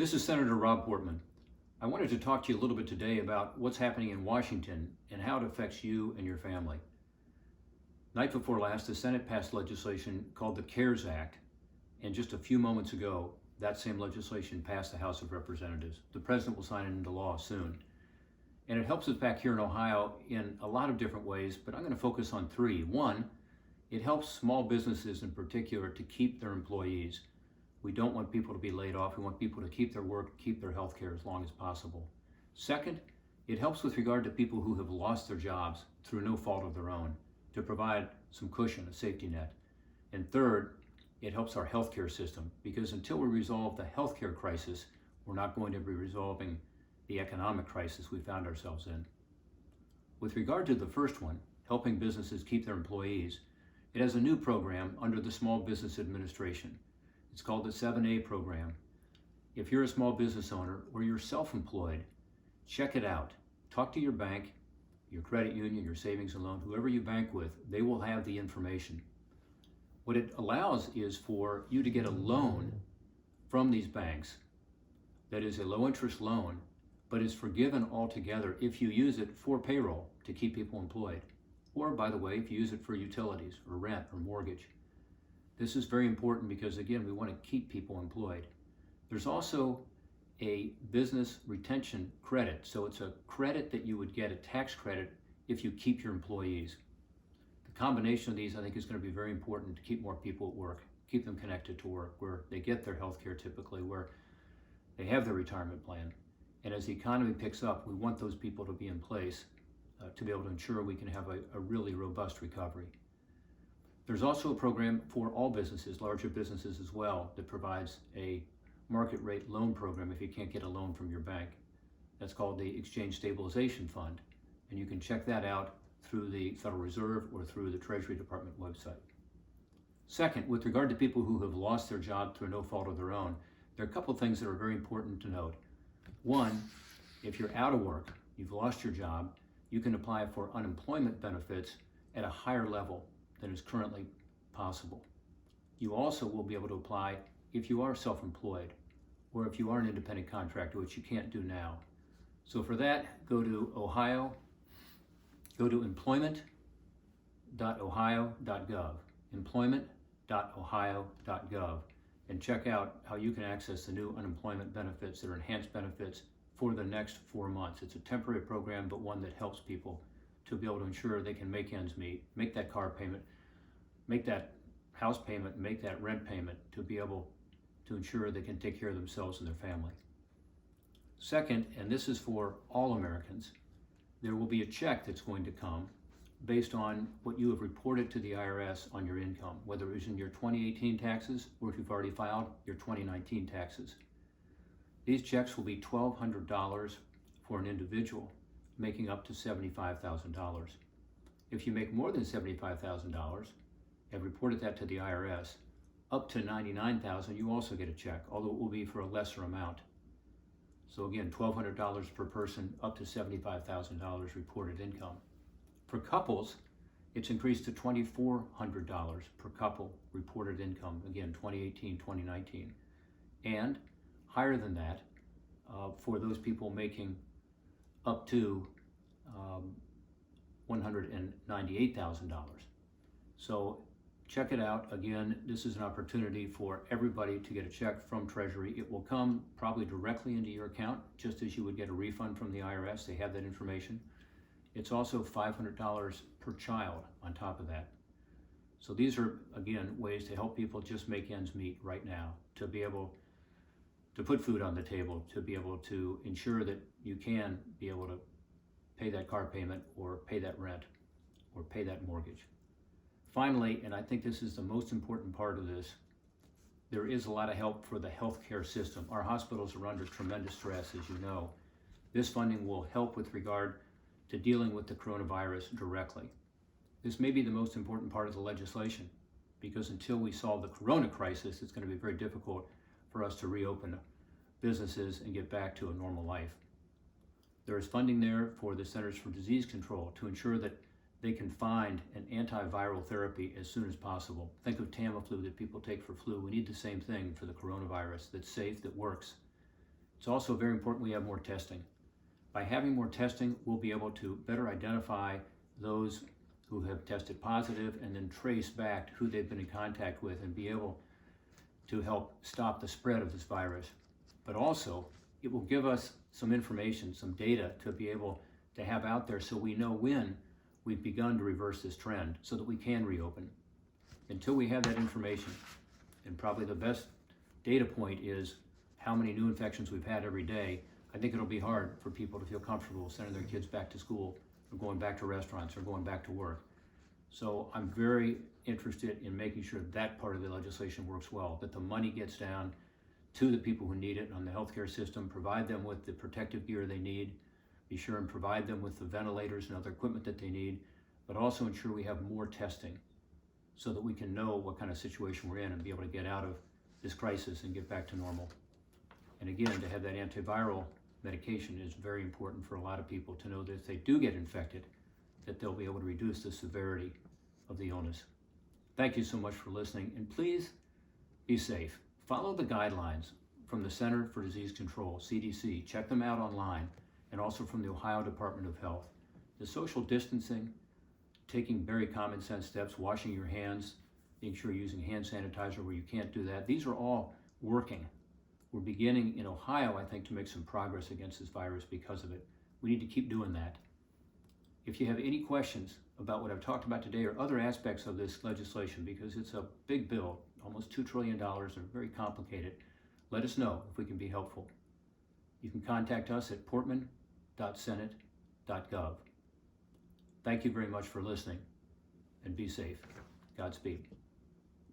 This is Senator Rob Portman. I wanted to talk to you a little bit today about what's happening in Washington and how it affects you and your family. Night before last, the Senate passed legislation called the CARES Act, and just a few moments ago, that same legislation passed the House of Representatives. The President will sign it into law soon. And it helps us back here in Ohio in a lot of different ways, but I'm going to focus on three. One, it helps small businesses in particular to keep their employees. We don't want people to be laid off. We want people to keep their work, keep their health care as long as possible. Second, it helps with regard to people who have lost their jobs through no fault of their own, to provide some cushion, a safety net. And third, it helps our healthcare system, because until we resolve the healthcare crisis, we're not going to be resolving the economic crisis we found ourselves in. With regard to the first one, helping businesses keep their employees, it has a new program under the Small Business Administration. It's called the 7A program. If you're a small business owner or you're self-employed, check it out. Talk to your bank, your credit union, your savings and loan, whoever you bank with, they will have the information. What it allows is for you to get a loan from these banks that is a low interest loan, but is forgiven altogether if you use it for payroll to keep people employed. Or, by the way, if you use it for utilities or rent or mortgage. This is very important because, again, we want to keep people employed. There's also a business retention credit. So it's a credit that you would get, a tax credit, if you keep your employees. The combination of these, I think, is going to be very important to keep more people at work, keep them connected to work, where they get their health care typically, where they have their retirement plan. And as the economy picks up, we want those people to be in place to be able to ensure we can have a really robust recovery. There's also a program for all businesses, larger businesses as well, that provides a market rate loan program if you can't get a loan from your bank. That's called the Exchange Stabilization Fund, and you can check that out through the Federal Reserve or through the Treasury Department website. Second, with regard to people who have lost their job through no fault of their own, there are a couple of things that are very important to note. One, if you're out of work, you've lost your job, you can apply for unemployment benefits at a higher level than is currently possible. You also will be able to apply if you are self-employed or if you are an independent contractor, which you can't do now. So for that, go to Ohio, go to employment.ohio.gov, employment.ohio.gov, and check out how you can access the new unemployment benefits that are enhanced benefits for the next 4 months. It's a temporary program, but one that helps people to be able to ensure they can make ends meet, make that car payment, make that house payment, make that rent payment, to be able to ensure they can take care of themselves and their family. Second, and this is for all Americans, there will be a check that's going to come based on what you have reported to the IRS on your income, whether it was in your 2018 taxes or if you've already filed your 2019 taxes. These checks will be $1,200 for an individual making up to $75,000. If you make more than $75,000 and reported that to the IRS, up to $99,000, you also get a check, although it will be for a lesser amount. So again, $1,200 per person, up to $75,000 reported income. For couples, it's increased to $2,400 per couple reported income, again, 2018, 2019. And higher than that for those people making up to $198,000. So check it out. Again, this is an opportunity for everybody to get a check from Treasury. It will come probably directly into your account, just as you would get a refund from the IRS. They have that information. It's also $500 per child on top of that. So these are, again, ways to help people just make ends meet right now, to be able to put food on the table, to be able to ensure that you can be able to pay that car payment or pay that rent or pay that mortgage. Finally, and I think this is the most important part of this, there is a lot of help for the healthcare system. Our hospitals are under tremendous stress, as you know. This funding will help with regard to dealing with the coronavirus directly. This may be the most important part of the legislation, because until we solve the corona crisis, it's going to be very difficult for us to reopen businesses and get back to a normal life. There is funding there for the Centers for Disease Control to ensure that they can find an antiviral therapy as soon as possible. Think of Tamiflu that people take for flu. We need the same thing for the coronavirus that's safe, that works. It's also very important we have more testing. By having more testing, we'll be able to better identify those who have tested positive and then trace back who they've been in contact with and be able to help stop the spread of this virus. But also, it will give us some information, some data to be able to have out there so we know when we've begun to reverse this trend so that we can reopen. Until we have that information, and probably the best data point is how many new infections we've had every day, I think it'll be hard for people to feel comfortable sending their kids back to school or going back to restaurants or going back to work. So I'm very interested in making sure that part of the legislation works well, that the money gets down to the people who need it on the healthcare system, provide them with the protective gear they need, be sure and provide them with the ventilators and other equipment that they need, but also ensure we have more testing so that we can know what kind of situation we're in and be able to get out of this crisis and get back to normal. And again, to have that antiviral medication is very important for a lot of people to know that if they do get infected, that they'll be able to reduce the severity of the illness. Thank you so much for listening, and please be safe. Follow the guidelines from the Center for Disease Control, CDC. Check them out online, and also from the Ohio Department of Health. The social distancing, taking very common sense steps, washing your hands, being sure you're using hand sanitizer where you can't do that. These are all working. We're beginning in Ohio, I think, to make some progress against this virus because of it. We need to keep doing that. If you have any questions about what I've talked about today or other aspects of this legislation, because it's a big bill, almost $2 trillion, and very complicated, let us know if we can be helpful. You can contact us at portman.senate.gov. Thank you very much for listening, and be safe. Godspeed.